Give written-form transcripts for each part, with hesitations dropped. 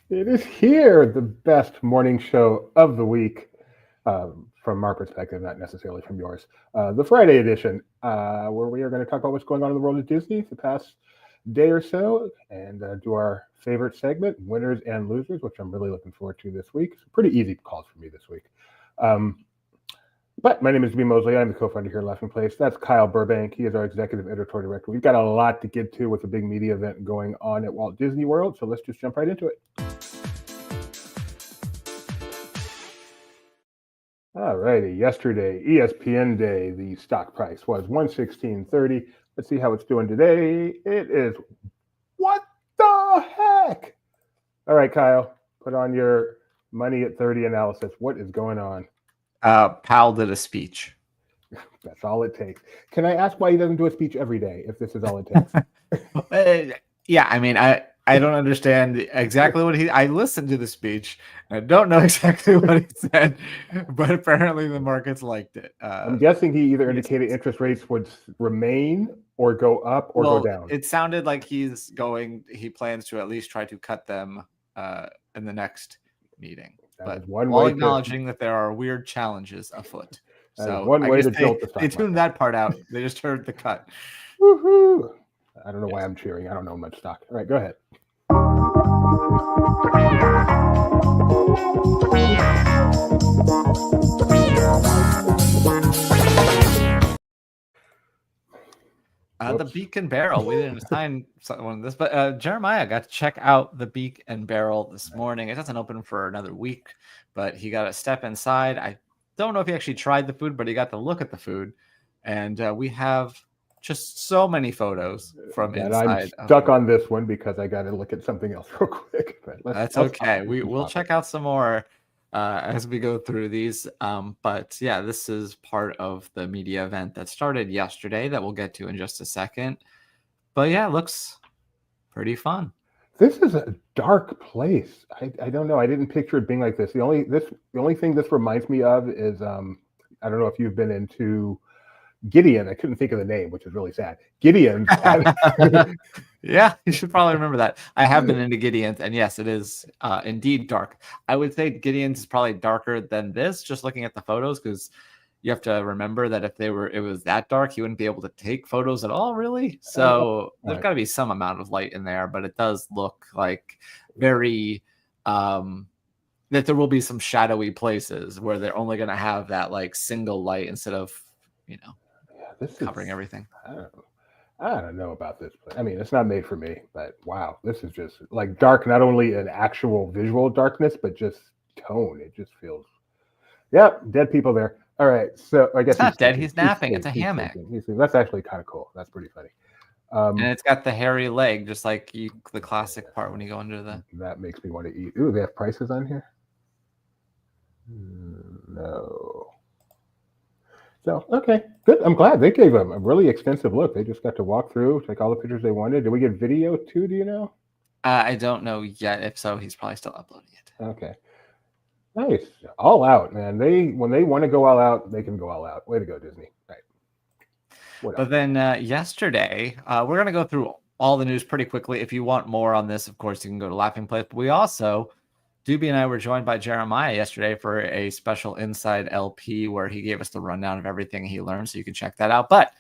It is here, the best morning show of the week, from our perspective, not necessarily from yours. The Friday edition, where we are going to talk about what's going on in the world of Disney the past day or so, and do our favorite segment, winners and losers, which I'm really looking forward to this week. It's pretty easy calls for me this week. Um, but my name is B. Mosley. I'm the co-founder here at Laughing Place. That's Kyle Burbank. He is our executive editorial director. We've got a lot to get to with the big media event going on at Walt Disney World, so let's just jump right into it. All righty. Yesterday, ESPN Day, the stock price was 116.30. Let's see how it's doing today. It is what the heck? All right, Kyle, put on your money at 30 analysis. What is going on? Powell did a speech. That's all it takes. Can I ask why he doesn't do a speech every day if this is all it takes? Yeah, I mean, I don't understand exactly what I listened to the speech. I don't know exactly what he said, but apparently the markets liked it. I'm guessing he either indicated interest rates would remain or go up or go down. It sounded like he plans to at least try to cut them in the next meeting. But while acknowledging that there are weird challenges afoot. So one way to tilt the stock market. They tuned that part out. They just heard the cut. Woohoo! I don't know why I'm cheering. I don't know much stock. All right, go ahead. The Beak and Barrel. We didn't assign one of this, but Jeremiah got to check out the Beak and Barrel this morning. It doesn't open for another week, but he got to step inside. I don't know if he actually tried the food, but he got to look at the food. And we have just so many photos from inside. I'm stuck on this one because I got to look at something else real quick. But that's okay. We'll check out some more as we go through these. But yeah, this is part of the media event that started yesterday that we'll get to in just a second. But yeah, it looks pretty fun. This is a dark place. I don't know. I didn't picture it being like this. The only thing this reminds me of is I don't know if you've been into Gideon. I couldn't think of the name, which is really sad. Gideon. Yeah, you should probably remember that. I have been into Gideon's, and yes, it is indeed dark. I would say Gideon's is probably darker than this, just looking at the photos, because you have to remember that if it was that dark, you wouldn't be able to take photos at all, really. So there's got to be some amount of light in there, but it does look like very that there will be some shadowy places where they're only going to have that like single light instead of covering everything. I don't know about this place. I mean, it's not made for me, but wow, this is just like dark, not only an actual visual darkness, but just tone. It just feels, dead people there. All right, so I guess it's not dead. He's napping. It's a hammock. That's actually kind of cool. That's pretty funny. And it's got the hairy leg, just like the classic part when you go under the. That makes me want to eat. Ooh, they have prices on here? No. So, okay, good. I'm glad they gave them a really extensive look. They just got to walk through, take all the pictures they wanted. Did we get video too? Do you know? I don't know yet. If so, he's probably still uploading it. Okay. Nice. All out, man. When they want to go all out, they can go all out. Way to go, Disney. Right. But then yesterday, we're going to go through all the news pretty quickly. If you want more on this, of course, you can go to Laughing Place. But we also, Doobie and I were joined by Jeremiah yesterday for a special Inside LP where he gave us the rundown of everything he learned. So you can check that out. But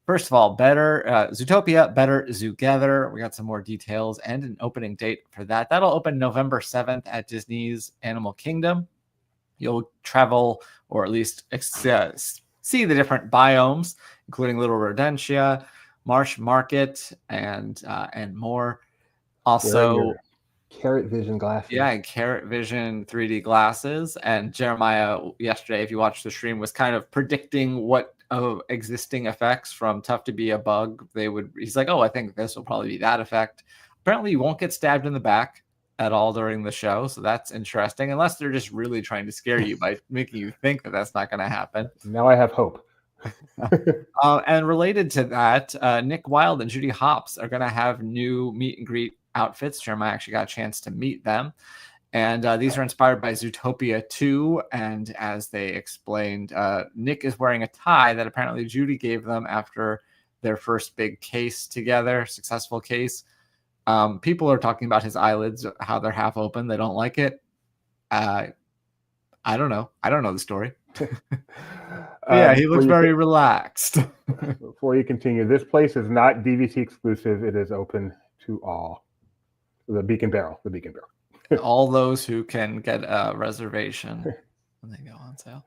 first of all, better Zootopia, better Zoogether. We got some more details and an opening date for that. That'll open November 7th at Disney's Animal Kingdom. You'll travel, or at least see the different biomes, including Little Rodentia, Marsh Market, and more. Also, Carrot Vision glasses. Yeah, and Carrot Vision 3D glasses. And Jeremiah yesterday, if you watched the stream, was kind of predicting what existing effects from Tough to Be a Bug he's like, I think this will probably be that effect. Apparently you won't get stabbed in the back at all during the show, so that's interesting, unless they're just really trying to scare you by making you think that that's not going to happen. Now I have hope. And related to that, Nick Wilde and Judy Hopps are going to have new meet and greet outfits. Jeremiah actually got a chance to meet them. And these are inspired by Zootopia 2. And as they explained, Nick is wearing a tie that apparently Judy gave them after their first big case together, successful case. People are talking about his eyelids, how they're half open. They don't like it. I don't know. I don't know the story. Yeah, he looks very relaxed. Before you continue, this place is not DVC exclusive. It is open to all. The Beacon Barrel. All those who can get a reservation when they go on sale.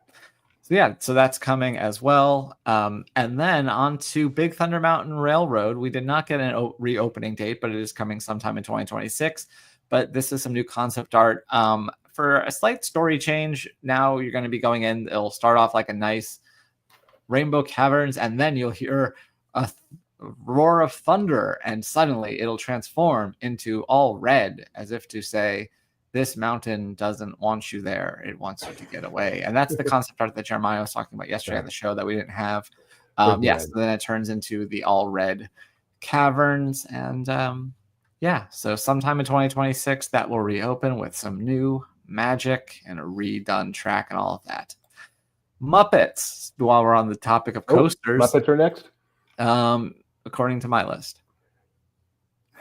So yeah, so that's coming as well. And then on to Big Thunder Mountain Railroad. We did not get a reopening date, but it is coming sometime in 2026. But this is some new concept art. For a slight story change, now you're going to be going in. It'll start off like a nice rainbow caverns, and then you'll hear a roar of thunder, and suddenly it'll transform into all red, as if to say, this mountain doesn't want you there. It wants you to get away. And that's the concept art that Jeremiah was talking about yesterday on the show that we didn't have. Yes, then it turns into the all red caverns. And yeah, so sometime in 2026, that will reopen with some new magic and a redone track and all of that. Muppets, while we're on the topic of coasters. Muppets are next? According to my list.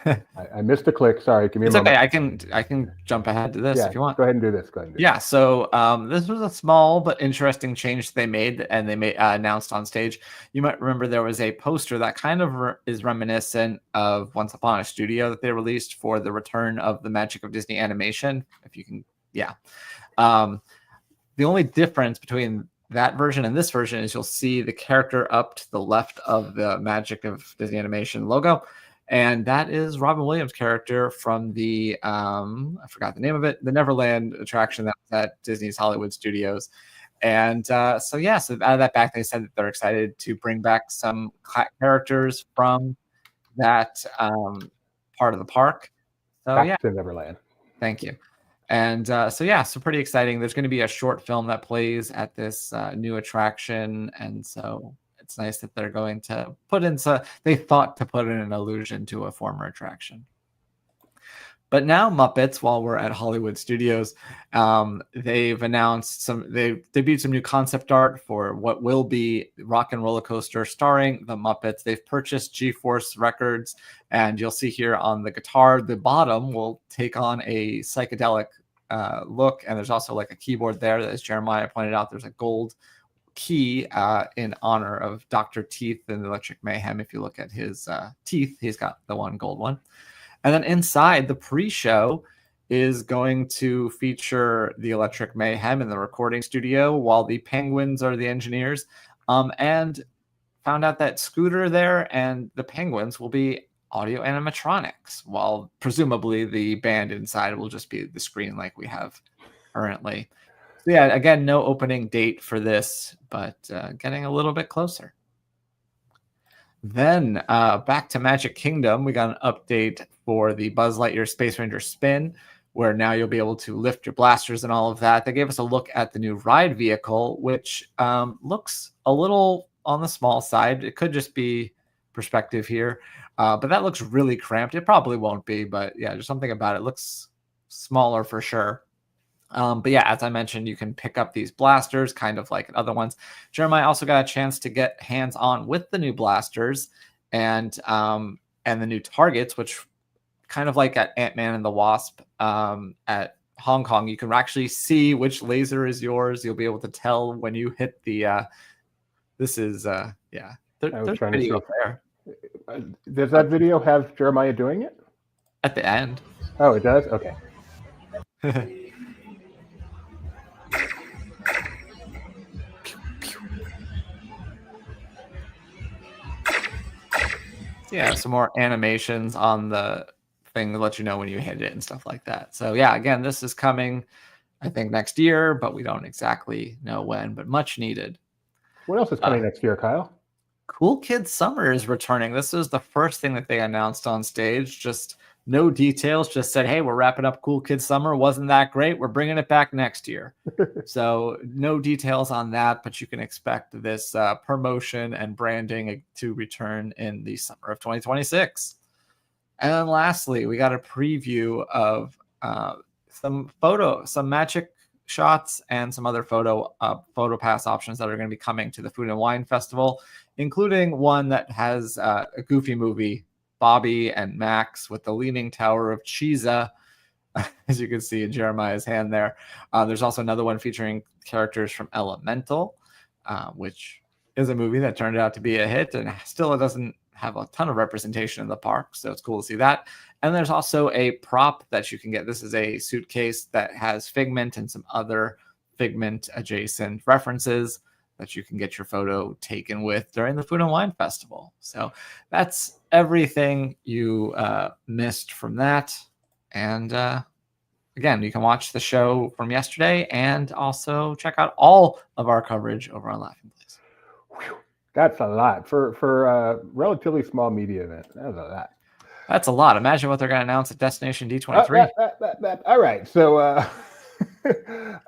I missed a click. Sorry. Give me a moment. Okay. I can jump ahead to this if you want. Go ahead and do this. Yeah. So this was a small but interesting change they made, and they announced on stage. You might remember there was a poster that kind of is reminiscent of Once Upon a Studio that they released for the return of the Magic of Disney animation. If you can, yeah. The only difference between that version and this version is you'll see the character up to the left of the Magic of Disney animation logo. And that is Robin Williams' character from the, I forgot the name of it, the Neverland attraction that was at Disney's Hollywood Studios. And so out of that back, they said that they're excited to bring back some characters from that part of the park. So back to Neverland. Thank you. And so pretty exciting. There's going to be a short film that plays at this new attraction. And so it's nice that they're going to they thought to put in an allusion to a former attraction. But now Muppets, while we're at Hollywood Studios, they've announced they debuted some new concept art for what will be Rock and Roller Coaster starring the Muppets. They've purchased G-Force Records, and you'll see here on the guitar, the bottom will take on a psychedelic look, and there's also like a keyboard there that, as Jeremiah pointed out, there's a gold key in honor of Dr. Teeth in the Electric Mayhem. If you look at his teeth, he's got the one gold one. And then inside, the pre-show is going to feature the Electric Mayhem in the recording studio, while the Penguins are the engineers. And found out that Scooter there and the Penguins will be audio animatronics, while presumably the band inside will just be the screen like we have currently. So yeah, again, no opening date for this, but getting a little bit closer. Then back to Magic Kingdom, we got an update for the Buzz Lightyear Space Ranger Spin, where now you'll be able to lift your blasters and all of that. They gave us a look at the new ride vehicle, which looks a little on the small side. It could just be perspective here, but that looks really cramped. It probably won't be, but yeah, there's something about it. It looks smaller for sure. But yeah, as I mentioned, you can pick up these blasters, kind of like other ones. Jeremiah also got a chance to get hands-on with the new blasters and the new targets, which kind of like at Ant-Man and the Wasp at Hong Kong, you can actually see which laser is yours. You'll be able to tell when you hit the. There's video there. Does that video have Jeremiah doing it at the end? Oh, it does. Okay. Yeah, some more animations on the thing to let you know when you hit it and stuff like that. So yeah, again, this is coming, I think, next year, but we don't exactly know when, but much needed. What else is coming next year, Kyle? Cool Kids Summer is returning. This was the first thing that they announced on stage. Just no details, just said, hey, we're wrapping up Cool Kids Summer. Wasn't that great? We're bringing it back next year. So no details on that, but you can expect this promotion and branding to return in the summer of 2026. And then lastly, we got a preview of some magic shots and some other photo pass options that are going to be coming to the Food and Wine Festival, including one that has a Goofy movie Bobby and Max with the Leaning Tower of Cheesa, as you can see in Jeremiah's hand there. There's also another one featuring characters from Elemental, which is a movie that turned out to be a hit, and still it doesn't have a ton of representation in the park, so it's cool to see that. And there's also a prop that you can get. This is a suitcase that has Figment and some other Figment adjacent references that you can get your photo taken with during the Food and Wine Festival. So that's everything you missed from that. And again, you can watch the show from yesterday and also check out all of our coverage over on Laughing Place. Whew, that's a lot for a relatively small media event. That was a lot. That's a lot. Imagine what they're going to announce at Destination D23. All right. So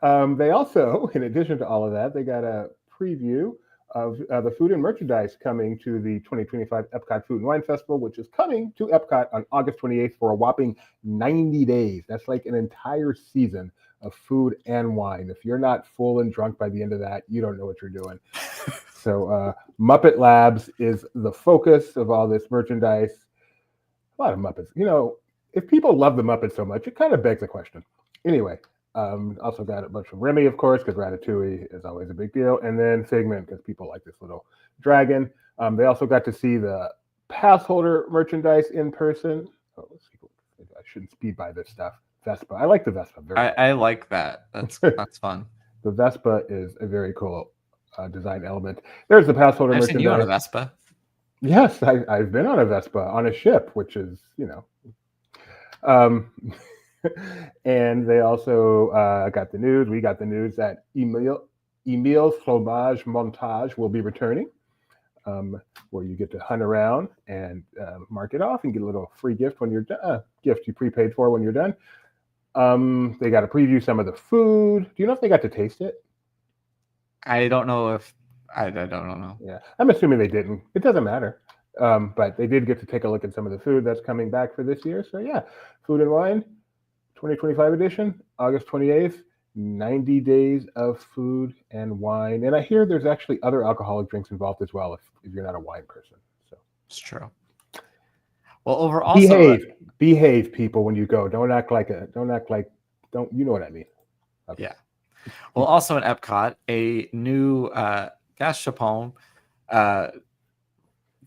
they also, in addition to all of that, they got a preview of the food and merchandise coming to the 2025 EPCOT Food and Wine Festival, which is coming to EPCOT on August 28th for a whopping 90 days. That's like an entire season of food and wine. If you're not full and drunk by the end of that, you don't know what you're doing. So Muppet Labs is the focus of all this merchandise. A lot of Muppets. You know, if people love the Muppets so much, it kind of begs the question. Anyway, also got a bunch of Remy, of course, because Ratatouille is always a big deal. And then Figment, because people like this little dragon. They also got to see the pass holder merchandise in person. Oh, let's see. I shouldn't speed by this stuff. Vespa. I like the Vespa. I like that. That's fun. The Vespa is a very cool design element. There's the pass holder merchandise. I've seen you on a Vespa. Yes, I've been on a Vespa on a ship, which is, you know. And they also got the news. We got the news that Emile Fromage Montage will be returning, where you get to hunt around and mark it off and get a little free gift when you're done. Gift you prepaid for when you're done. They got to preview some of the food. Do you know if they got to taste it? I don't know if I don't know. Yeah, I'm assuming they didn't. It doesn't matter. But they did get to take a look at some of the food that's coming back for this year. So yeah, Food and Wine 2025 edition, August 28th, 90 days of food and wine. And I hear there's actually other alcoholic drinks involved as well if you're not a wine person. So it's true. Well, overall, behave people when you go. Don't you know what I mean? Okay. Yeah. Well, also in Epcot, a new Gashapon.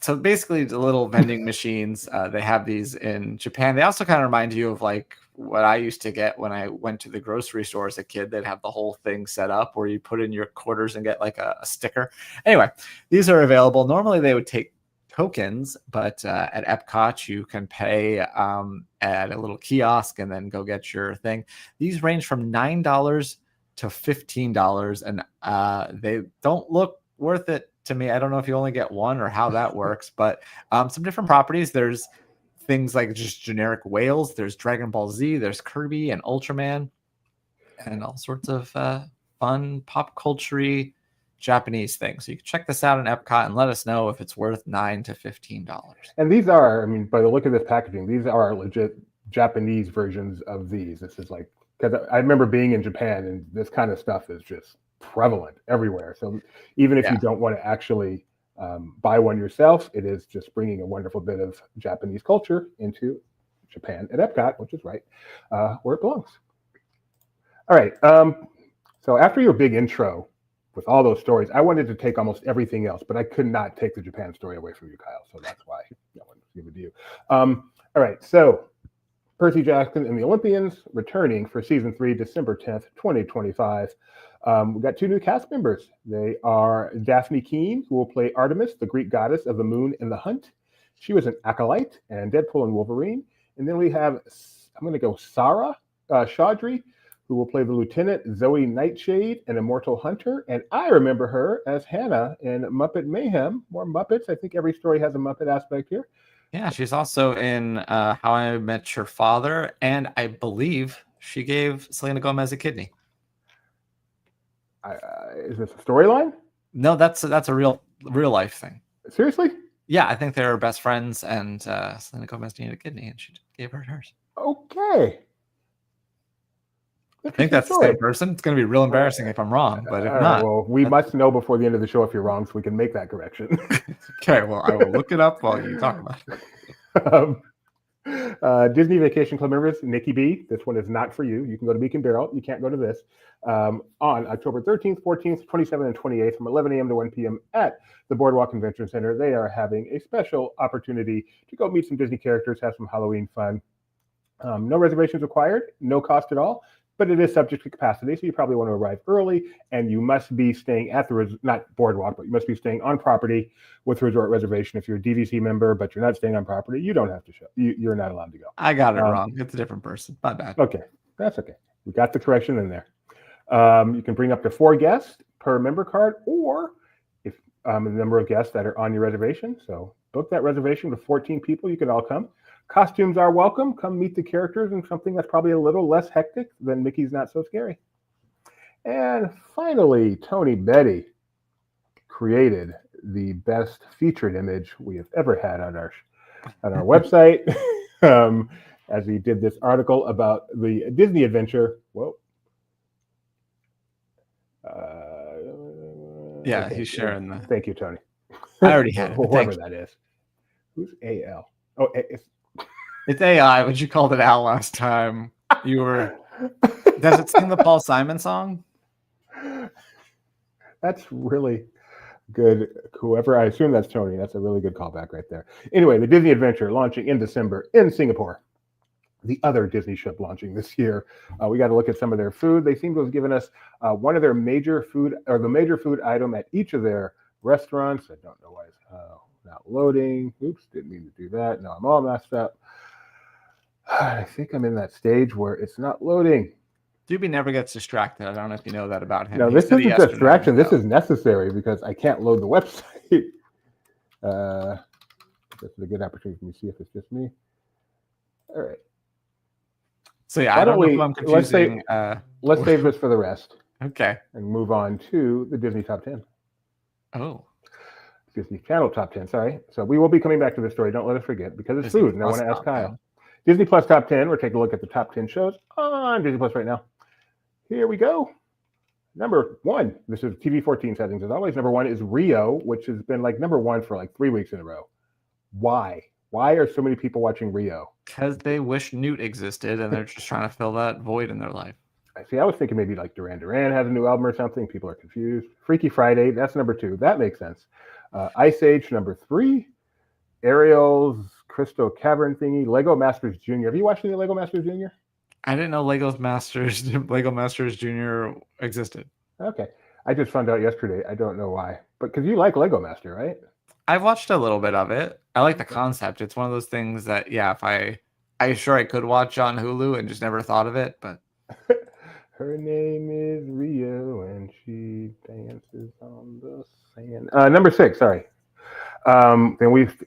So basically the little vending machines, they have these in Japan. They also kind of remind you of like what I used to get when I went to the grocery store as a kid. They'd have the whole thing set up where you put in your quarters and get like a sticker. Anyway, these are available. Normally they would take tokens, but at Epcot you can pay at a little kiosk and then go get your thing. These range from $9 to $15, and they don't look worth it to me. I don't know if you only get one or how that works, but some different properties. There's things like just generic whales. There's Dragon Ball Z. There's Kirby and Ultraman, and all sorts of fun pop culture Japanese things. So you can check this out in Epcot and let us know if it's worth $9 to $15. And these are, I mean, by the look of this packaging, these are legit Japanese versions of these. This is like, because I remember being in Japan and this kind of stuff is just prevalent everywhere. So even if you don't want to actually buy one yourself, it is just bringing a wonderful bit of Japanese culture into Japan at Epcot, which is right where it belongs. All right. So after your big intro with all those stories, I wanted to take almost everything else, but I could not take the Japan story away from you, Kyle. So that's why I wanted to give it to you. All right. So Percy Jackson and the Olympians returning for season 3, December 10th, 2025. We got 2 new cast members. They are Dafne Keen, who will play Artemis, the Greek goddess of the moon and the hunt. She was an acolyte and Deadpool and Wolverine. And then we have, I'm going to go Saara, Chaudry, who will play the Lieutenant Zoe Nightshade, an immortal hunter. And I remember her as Hannah in Muppet Mayhem. More Muppets. I think every story has a Muppet aspect here. Yeah, she's also in How I Met Your Father, and I believe she gave Selena Gomez a kidney. Is this a storyline? No, that's a real life thing. Seriously? Yeah, I think they were best friends, and Selena Gomez needed a kidney, and she gave her hers. Okay. I think that's the same person. It's going to be real embarrassing if I'm wrong, but if not... Well, we must know before the end of the show if you're wrong so we can make that correction. Okay, well, I will look it up while you talk about it. Disney Vacation Club members, Nikki B, this one is not for you. You can go to Beacon Barrel. You can't go to this. On October 13th, 14th, 27th, and 28th from 11 a.m. to 1 p.m. at the Boardwalk Convention Center, they are having a special opportunity to go meet some Disney characters, have some Halloween fun. No reservations required, no cost at all, but it is subject to capacity, so you probably want to arrive early, and you must be staying at the, not Boardwalk, but you must be staying on property with resort reservation. If you're a DVC member, but you're not staying on property, you don't have to show. You're not allowed to go. I got it wrong. It's a different person. My bad. Okay, that's okay. We got the correction in there. You can bring up to 4 guests per member card, or if the number of guests that are on your reservation. So book that reservation with 14 people. You can all come. Costumes are welcome. Come meet the characters in something that's probably a little less hectic than Mickey's Not So Scary. And finally, Tony Betty created the best featured image we have ever had on our website, as he did this article about the Disney adventure. Whoa. Yeah, okay, he's sharing the. Thank you, Tony. I already had it. Whoever that is. Who's AL? Oh, it's AI, but you called it Al last time. You were. Does it sing the Paul Simon song? That's really good. Whoever, I assume that's Tony. That's a really good callback right there. Anyway, the Disney Adventure launching in December in Singapore. The other Disney ship launching this year. We got to look at some of their food. They seem to have given us one of their major food, or the major food item at each of their restaurants. I don't know why it's not loading. Oops, didn't mean to do that. No, I'm all messed up. I think I'm in that stage where it's not loading. Doobie never gets distracted. I don't know if you know that about him. No, this isn't distraction. This is necessary because I can't load the website. This is a good opportunity for me to see if it's just me. All right. So yeah, I don't know if I'm confusing. Let's save this for the rest. Okay. And move on to the Disney Top 10. Oh. Disney Channel Top 10, sorry. So we will be coming back to this story. Don't let us forget, because it's Disney food, and I want to ask Kyle. 10. Disney Plus Top 10. We're taking a look at the top 10 shows on Disney Plus right now. Here we go. Number 1. This is TV 14 settings. As always, number 1 is Rio, which has been like number 1 for like 3 weeks in a row. Why? Why are so many people watching Rio? Because they wish Newt existed, and they're just trying to fill that void in their life. I see. I was thinking maybe like Duran Duran has a new album or something. People are confused. Freaky Friday, that's number 2. That makes sense. Ice Age, number 3. Ariel's Crystal Cavern thingy. Lego Masters Jr. Have you watched any Lego Masters Jr.? I didn't know Lego Masters Jr. existed. Okay. I just found out yesterday. I don't know why. But because you like Lego Master, right? I've watched a little bit of it. I like the concept. It's one of those things that, yeah, if I sure I could watch on Hulu and just never thought of it, but her name is Rio and she dances on the sand. Number 6, sorry. Then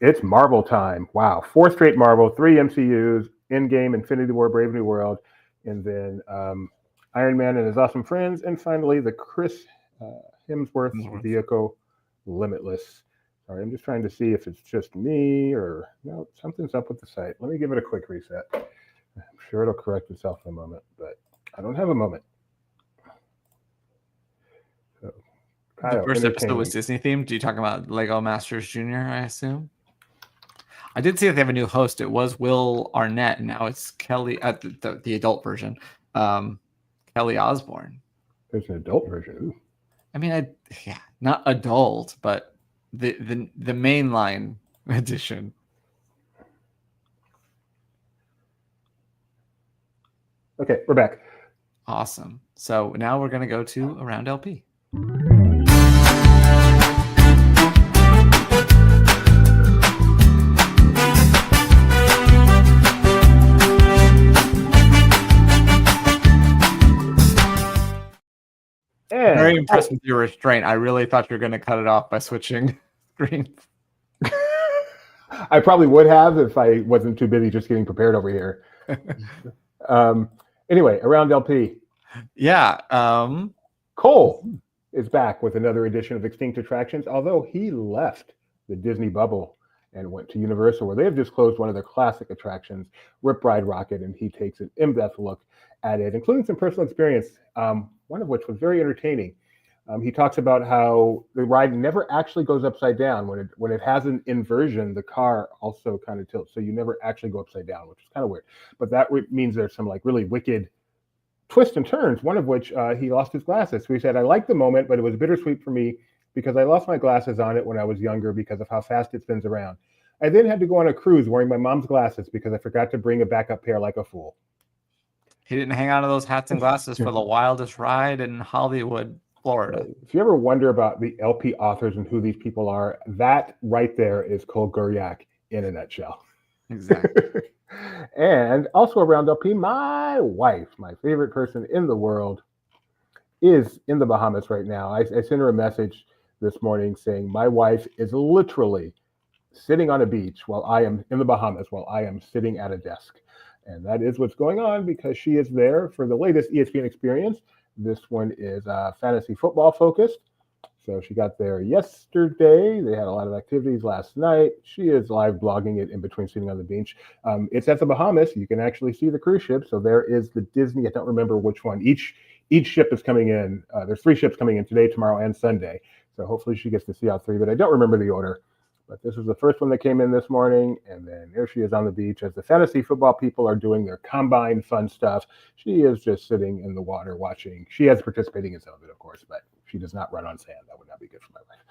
it's Marvel time. Wow. 4 straight Marvel, 3 MCUs, Endgame, Infinity War, Brave New World, and then Iron Man and His Awesome Friends, and finally the Chris Hemsworth vehicle, Limitless. Sorry, I'm just trying to see if it's just me or no, something's up with the site. Let me give it a quick reset. I'm sure it'll correct itself in a moment, but I don't have a moment. So, the first episode was Disney themed. Do you talk about Lego Masters Jr., I assume? I did see that they have a new host. It was Will Arnett, and now it's Kelly, the adult version, Kelly Osbourne. There's an adult version. Ooh. I mean, not adult, but the mainline edition. Okay, we're back. Awesome. So now we're going to go to Around LP. Very impressed with your restraint. I really thought you were going to cut it off by switching screens. I probably would have if I wasn't too busy just getting prepared over here. Anyway, Around LP. Yeah. Cole is back with another edition of Extinct Attractions, although he left the Disney bubble and went to Universal, where they have just closed one of their classic attractions, Rip Ride Rocket, and he takes an in-depth look at it, including some personal experience, one of which was very entertaining. He talks about how the ride never actually goes upside down. When it has an inversion, the car also kind of tilts, so you never actually go upside down, which is kind of weird. But that means there's some like really wicked twists and turns. One of which he lost his glasses. So he said, "I liked the moment, but it was bittersweet for me because I lost my glasses on it when I was younger because of how fast it spins around. I then had to go on a cruise wearing my mom's glasses because I forgot to bring a backup pair like a fool." He didn't hang on to those hats and glasses for the wildest ride in Hollywood, Florida. If you ever wonder about the LP authors and who these people are, that right there is Cole Guryak in a nutshell. Exactly. And also around LP, my wife, my favorite person in the world, is in the Bahamas right now. I sent her a message this morning saying my wife is literally sitting on a beach while I am in the Bahamas, while I am sitting at a desk. And that is what's going on because she is there for the latest ESPN experience. This one is fantasy football focused. So she got there yesterday. They had a lot of activities last night. She is live blogging it in between sitting on the beach. It's at the Bahamas. You can actually see the cruise ship. So there is the Disney. I don't remember which one. Each ship is coming in. There's 3 ships coming in today, tomorrow, and Sunday. So hopefully she gets to see all 3, but I don't remember the order. But this is the first one that came in this morning, and then there she is on the beach as the fantasy football people are doing their combine fun stuff. She is just sitting in the water watching. She is participating in some of it, of course, but she does not run on sand. That would not be good for my life.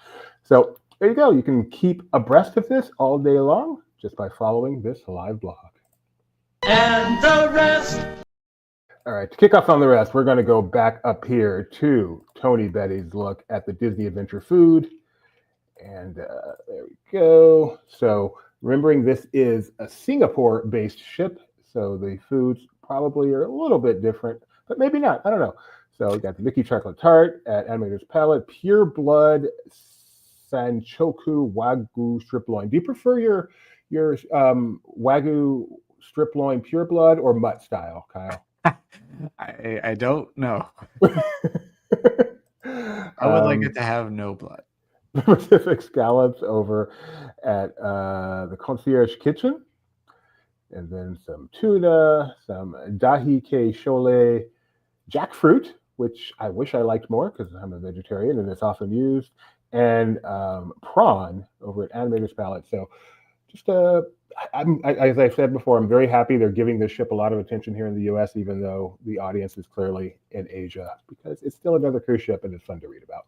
So there you go. You can keep abreast of this all day long just by following this live blog. And the rest. All right, to kick off on the rest, we're going to go back up here to Tony Betty's look at the Disney Adventure food. And there we go. So remembering this is a Singapore-based ship, so the foods probably are a little bit different, but maybe not. I don't know. So we got the Mickey Chocolate Tart at Animator's Palette, Pure Blood Sanchoku Wagyu Strip Loin. Do you prefer your Wagyu Strip Loin Pure Blood or mutt style, Kyle? I don't know. I would like it to have no blood. Pacific scallops over at the Concierge Kitchen, and then some tuna, some dahi ke shole jackfruit, which I wish I liked more because I'm a vegetarian and it's often used, and prawn over at Animator's Palette. So just as I've said before, I'm very happy they're giving this ship a lot of attention here in the U.S., even though the audience is clearly in Asia, because it's still another cruise ship and it's fun to read about.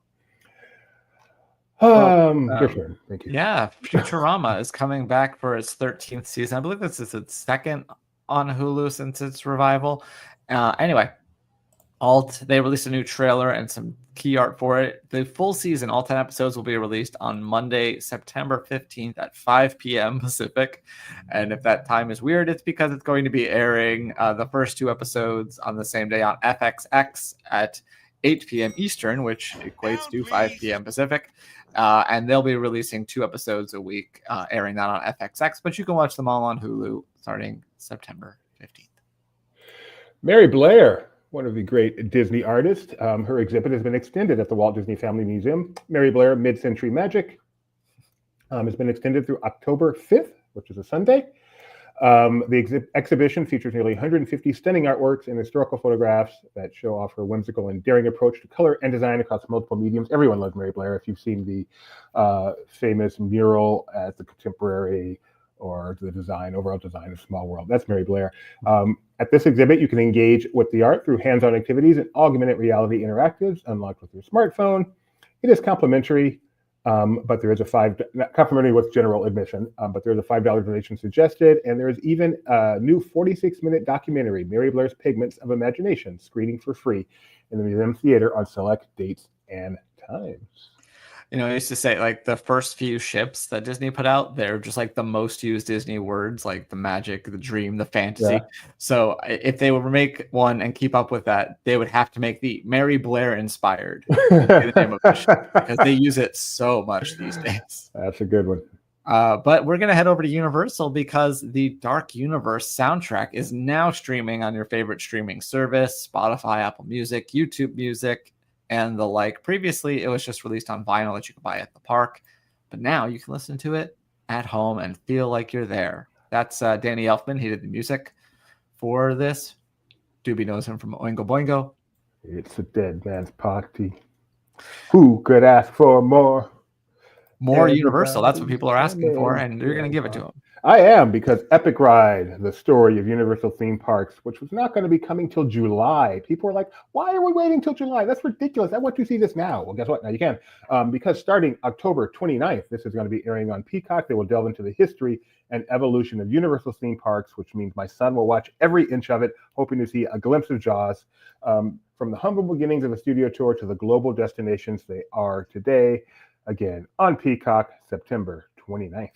Your turn. Thank you. Yeah, Futurama is coming back for its 13th season. I believe this is its second on Hulu since its revival. Anyway, they released a new trailer and some key art for it. The full season, all 10 episodes, will be released on Monday, September 15th at 5 p.m. Pacific. And if that time is weird, it's because it's going to be airing the first 2 episodes on the same day on FXX at 8 p.m. Eastern, which equates to 5 p.m. Pacific. And they'll be releasing 2 episodes a week, airing that on FXX, but you can watch them all on Hulu starting September 15th. Mary Blair, one of the great Disney artists. Her exhibit has been extended at the Walt Disney Family Museum. Mary Blair, Mid-Century Magic has been extended through October 5th, which is a Sunday. The exhibition features nearly 150 stunning artworks and historical photographs that show off her whimsical and daring approach to color and design across multiple mediums. Everyone loves Mary Blair. If you've seen the famous mural at the Contemporary or the overall design of Small World, that's Mary Blair. At this exhibit, you can engage with the art through hands-on activities and augmented reality interactives unlocked with your smartphone. It is complimentary. But there is not complimentary with general admission, but there's a $5 donation suggested, and there is even a new 46-minute documentary, Mary Blair's Pigments of Imagination, screening for free in the Museum Theater on select dates and times. You know, I used to say, like, the first few ships that Disney put out, they're just like the most used Disney words, like the magic, the dream, the fantasy. Yeah. So if they would make one and keep up with that, they would have to make the Mary Blair inspired the name of the ship, because they use it so much these days. That's a good one. But we're going to head over to Universal because the Dark Universe soundtrack is now streaming on your favorite streaming service, Spotify, Apple Music, YouTube Music, and the like. Previously, it was just released on vinyl that you could buy at the park, but now you can listen to it at home and feel like you're there. That's Danny Elfman. He did the music for this. Doobie knows him from Oingo Boingo. It's a dead man's party. Who could ask for more? More Universal. That's what Everybody's people are asking for, coming and you're going to give it to to them. I am, because Epic Ride, the story of Universal theme parks, which was not going to be coming till July. People were like, why are we waiting till July? That's ridiculous. I want to see this now. Well, guess what? Now you can. Because starting October 29th, this is going to be airing on Peacock. They will delve into the history and evolution of Universal theme parks, which means my son will watch every inch of it, hoping to see a glimpse of Jaws. From the humble beginnings of a studio tour to the global destinations they are today. Again, on Peacock, September 29th.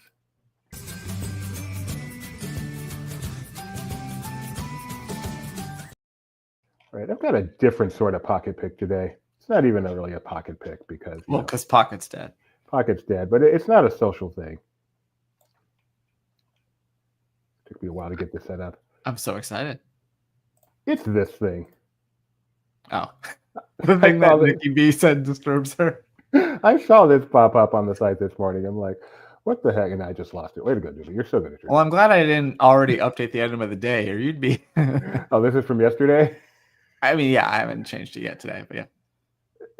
Right, I've got a different sort of pocket pick today. It's not even really a pocket pick because Because Pocket's dead. Pocket's dead, but it's not a social thing. Took me a while to get this set up. I'm so excited. It's this thing. Oh, the thing that Nikki B said disturbs her. I saw this pop up on the site this morning. I'm like, what the heck? And I just lost it. Way to go, Judy. You're so good at your Well, I'm glad I didn't already update the item of the day, or you'd be. Oh, this is from yesterday? I mean, yeah, I haven't changed it yet today, but yeah.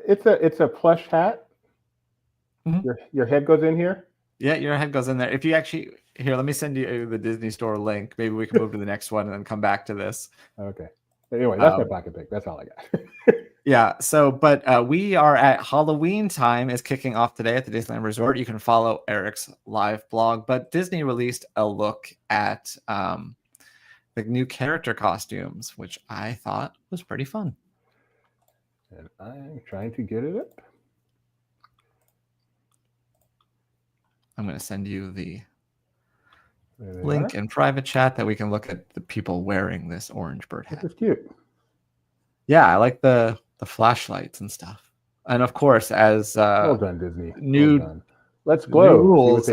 It's a plush hat. Mm-hmm. Your head goes in here? Yeah, your head goes in there. If you actually here, let me send you the Disney Store link. Maybe we can move to the next one and then come back to this. Okay. Anyway, that's my pocket pick. That's all I got. Yeah. So, but we are at Halloween time is kicking off today at the Disneyland Resort. You can follow Eric's live blog, but Disney released a look at the new character costumes, which I thought was pretty fun. And I'm trying to get it up. I'm going to send you the link in private chat that we can look at the people wearing this orange bird hat. This is cute. Yeah, I like the flashlights and stuff. And of course, as well done, Disney. New well done. Let's glow. rules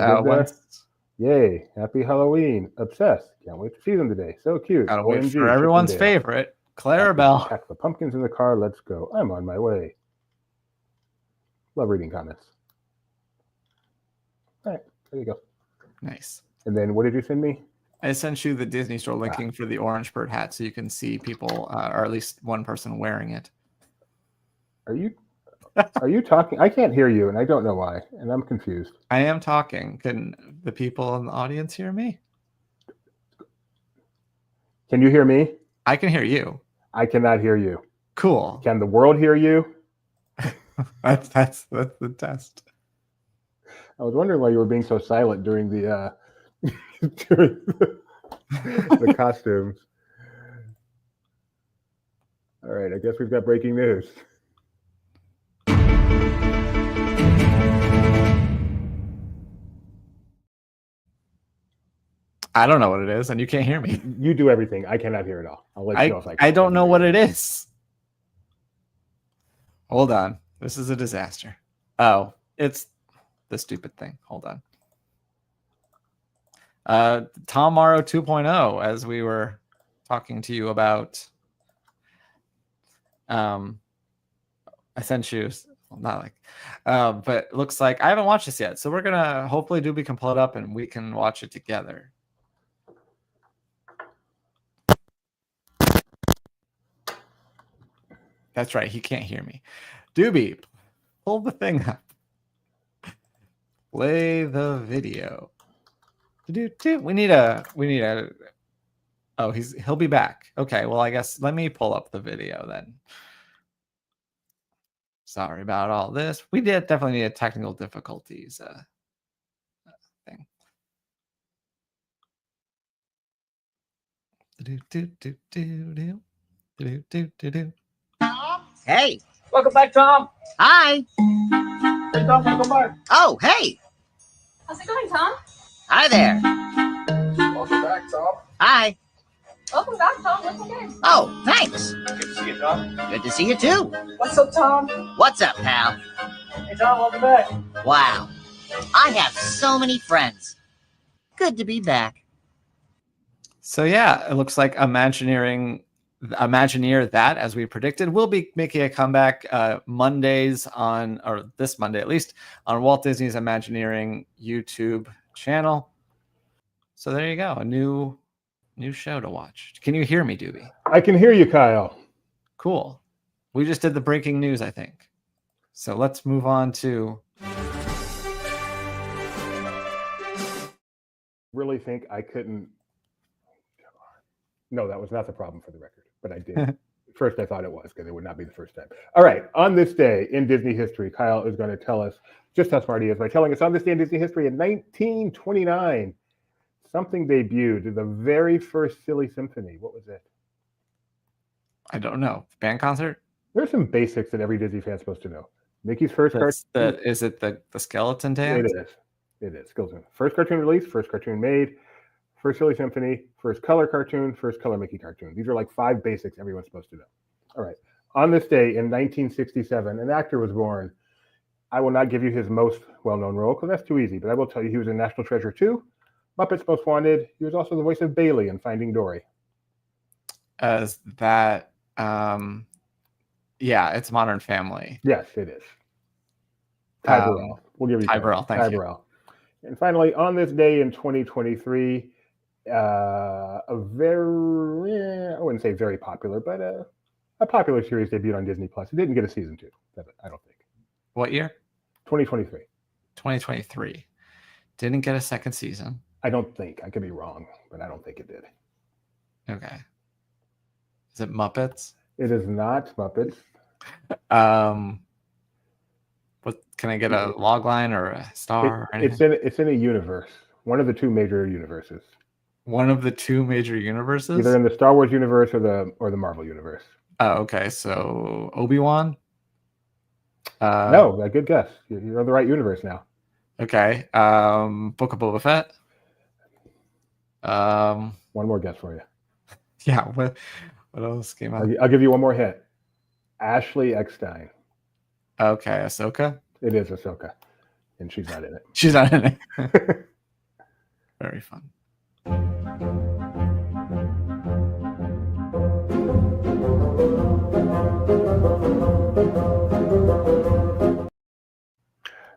Yay! Happy Halloween! Obsessed. Can't wait to see them today. So cute. Gotta wait for everyone's favorite, Clarabelle. Pack the pumpkins in the car. Let's go. I'm on my way. Love reading comments. All right, there you go. Nice. And then what did you send me? I sent you the Disney Store linking for the orange bird hat, so you can see people, or at least one person wearing it. Are you talking? I can't hear you, and I don't know why, and I'm confused. I am talking. Can the people in the audience hear me? Can you hear me? I can hear you. I cannot hear you. Cool. Can the world hear you? that's the test. I was wondering why you were being so silent during the during the costumes. All right, I guess we've got breaking news. I don't know what it is, and you can't hear me. You do everything. I cannot hear it all. I'll let you know if I don't know what it is. Hold on. This is a disaster. Oh, it's the stupid thing. Hold on. Tom Morrow 2.0, as we were talking to you about. I sent you, not like, but it looks like I haven't watched this yet. So we're going to hopefully Doobie can pull it up and we can watch it together. That's right. He can't hear me. Doobie, pull the thing up. Play the video. We need a. Oh, he'll be back. Okay. Well, I guess let me pull up the video then. Sorry about all this. We definitely need a technical difficulties thing. Hey. Welcome back, Tom. Hi. Hey, Tom, welcome back. Oh, hey. How's it going, Tom? Hi there. Welcome back, Tom. Hi. Welcome back, Tom. Looking good. Oh, thanks. Good to see you, Tom. Good to see you too. What's up, Tom? What's up, pal? Hey, Tom, welcome back. Wow. I have so many friends. Good to be back. So yeah, it looks like Imagineer that, as we predicted, will be making a comeback Mondays on, or this Monday at least, on Walt Disney's Imagineering YouTube channel. So there you go, a new show to watch. Can you hear me, Doobie? I can hear you, Kyle. Cool. We just did the breaking news, I think. So let's move on to. Really think I couldn't. No, that was not the problem for the record, but I did. First, I thought it was because it would not be the first time. All right. On this day in Disney history, Kyle is going to tell us just how smart he is by telling us on this day in Disney history in 1929, something debuted, the very first Silly Symphony. What was it? I don't know. Band concert? There's some basics that every Disney fan's supposed to know. Mickey's first cartoon. Is it the skeleton dance? It is. It is. Skeleton. First cartoon release, first cartoon made, first Silly Symphony, first color cartoon, first color Mickey cartoon. These are like 5 basics everyone's supposed to know. All right. On this day in 1967, an actor was born. I will not give you his most well-known role because that's too easy, but I will tell you he was in National Treasure 2, Muppets Most Wanted. He was also the voice of Bailey in Finding Dory. As that, yeah, it's Modern Family. Yes, it is. Ty Burrell. We'll give you Ty Burrell. Thank you. Burrell. And finally, on this day in 2023, a very, I wouldn't say very popular, but a popular series debuted on Disney Plus. It didn't get a season 2, I don't think. What year? 2023. 2023. Didn't get a second season. I don't think. I could be wrong, but I don't think it did. Okay. Is it Muppets? It is not Muppets. What can I get a log line or a star? It's in a universe. One of the 2 major universes. One of the 2 major universes? Either in the Star Wars universe or the Marvel universe. Oh, okay. So Obi-Wan? No, a good guess. You're in the right universe now. Okay. Book of Boba Fett. One more guess for you. Yeah. What else came out? I'll give you one more hint. Ashley Eckstein. Okay, Ahsoka. It is Ahsoka, and she's not in it. She's not in it. Very fun.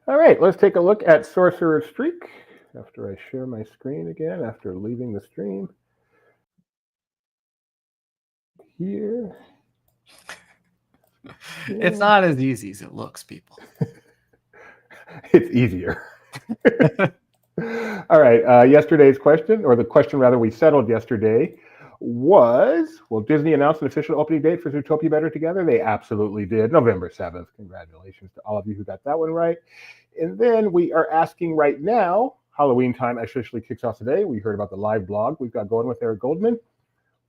All right, let's take a look at Sorcerer Streak after I share my screen again, after leaving the stream. Here. It's not as easy as it looks, people. It's easier. All right, yesterday's question, or the question rather we settled yesterday, was, will Disney announce an official opening date for Zootopia Better Together? They absolutely did. November 7th. Congratulations to all of you who got that one right. And then we are asking right now, Halloween time officially kicks off today. We heard about the live blog we've got going with Eric Goldman.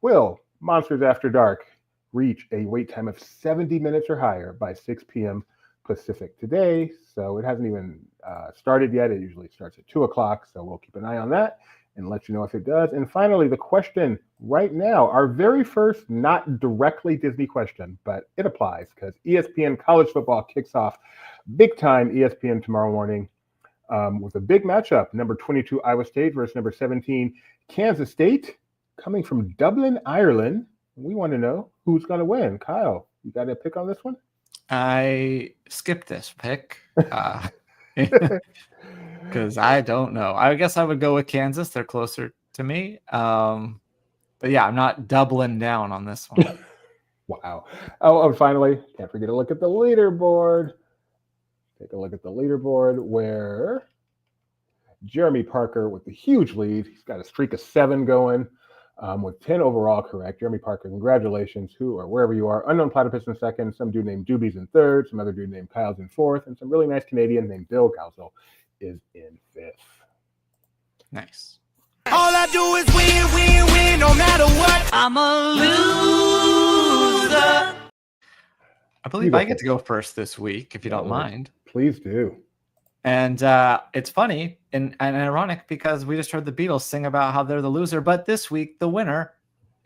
Will Monsters After Dark reach a wait time of 70 minutes or higher by 6 p.m. Pacific today? So it hasn't even started yet. It usually starts at 2 o'clock. So we'll keep an eye on that and let you know if it does. And finally, the question right now, our very first not directly Disney question, but it applies because ESPN college football kicks off big time ESPN tomorrow morning with a big matchup. Number 22 Iowa State versus number 17 Kansas State, coming from Dublin, Ireland. We want to know who's going to win. Kyle, you got a pick on this one? I skipped this pick because I don't know. I guess I would go with Kansas. They're closer to me. But yeah, I'm not doubling down on this one. Wow. Oh, and finally, can't forget to look at the leaderboard. Take a look at the leaderboard where Jeremy Parker with the huge lead. He's got a streak of 7 going with 10 overall correct. Jeremy Parker, congratulations. Who or wherever you are. Unknown Platypus in second. Some dude named Doobies in third. Some other dude named Kyle's in fourth. And some really nice Canadian named Bill Council is in 5th. Nice. All I do is win, win, win, no matter what. I'm a loser. I believe I get to go first this week, if you don't mind. Please do. And it's funny and ironic because we just heard the Beatles sing about how they're the loser. But this week, the winner,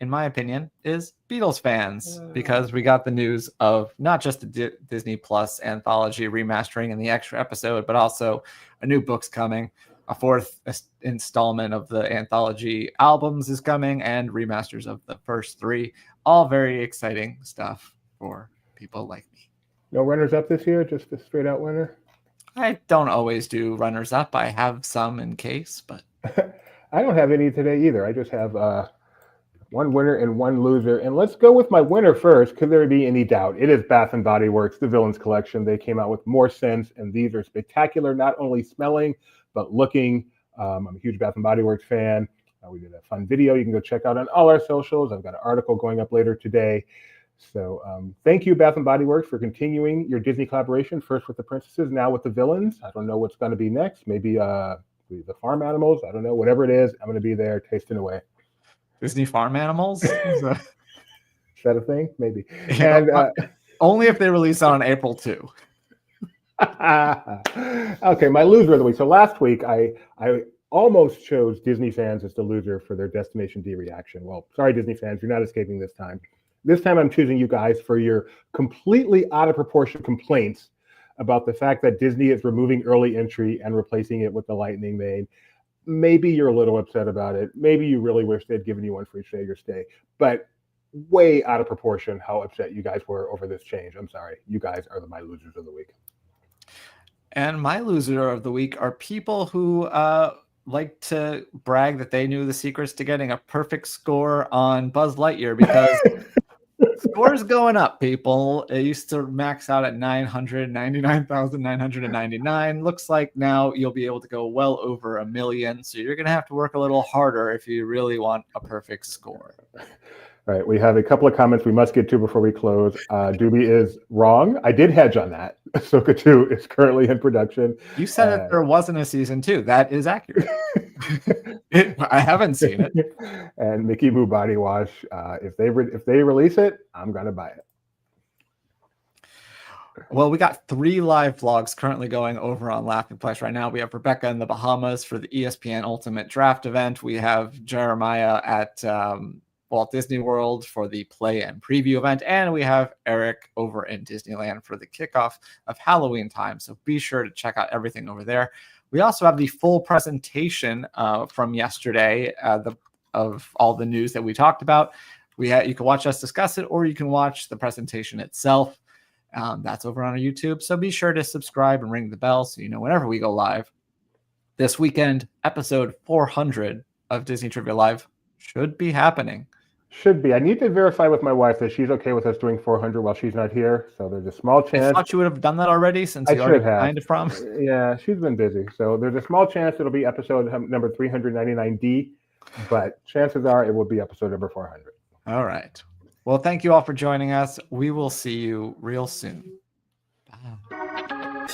in my opinion, is Beatles fans because we got the news of not just the Disney Plus anthology remastering and the extra episode, but also a new book's coming. A 4th installment of the anthology albums is coming and remasters of the first 3. All very exciting stuff for people like me. No runners up this year, just a straight out winner. I don't always do runners up. I have some in case, but I don't have any today either. I just have One winner and one loser. And let's go with my winner first. Could there be any doubt? It is Bath & Body Works, the Villains Collection. They came out with more scents, and these are spectacular, not only smelling, but looking. I'm a huge Bath & Body Works fan. We did a fun video you can go check out on all our socials. I've got an article going up later today. So thank you, Bath & Body Works, for continuing your Disney collaboration, first with the princesses, now with the villains. I don't know what's going to be next. Maybe the farm animals. I don't know. Whatever it is, I'm going to be there tasting away. Disney farm animals? Is that a thing? Maybe. Yeah, And only if they release on April 2. Okay, my loser of the week. So last week, I almost chose Disney fans as the loser for their Destination D reaction. Well, sorry, Disney fans, you're not escaping this time. This time I'm choosing you guys for your completely out of proportion complaints about the fact that Disney is removing early entry and replacing it with the Lightning Lane. Maybe you're a little upset about it. Maybe you really wish they'd given you one for each day of your stay. But way out of proportion how upset you guys were over this change. I'm sorry. You guys are my losers of the week. And my loser of the week are people who like to brag that they knew the secrets to getting a perfect score on Buzz Lightyear, because scores going up, people. It used to max out at 999,999. Looks like now you'll be able to go well over 1 million. So you're going to have to work a little harder if you really want a perfect score. All right, we have a couple of comments we must get to before we close. Doobie is wrong. I did hedge on that. Ahsoka 2 is currently in production. You said that there wasn't a season 2. That is accurate. I haven't seen it. And Mickey Moo Body Wash, if they release it, I'm gonna buy it. Well, we got 3 live vlogs currently going over on Laughing Place right now. We have Rebecca in the Bahamas for the ESPN Ultimate Draft event. We have Jeremiah at Walt Disney World for the play and preview event, and we have Eric over in Disneyland for the kickoff of Halloween time. So be sure to check out everything over there. We also have the full presentation from yesterday of all the news that we talked about. You can watch us discuss it, or you can watch the presentation itself. That's over on our YouTube. So be sure to subscribe and ring the bell so you know whenever we go live. This weekend, episode 400 of Disney Trivia Live should be happening. Should be. I need to verify with my wife that she's okay with us doing 400 while she's not here. So there's a small chance. I thought you would have done that already since you already kind of promised. Yeah, she's been busy. So there's a small chance it'll be episode number 399D, but chances are it will be episode number 400. All right. Well, thank you all for joining us. We will see you real soon. Bye.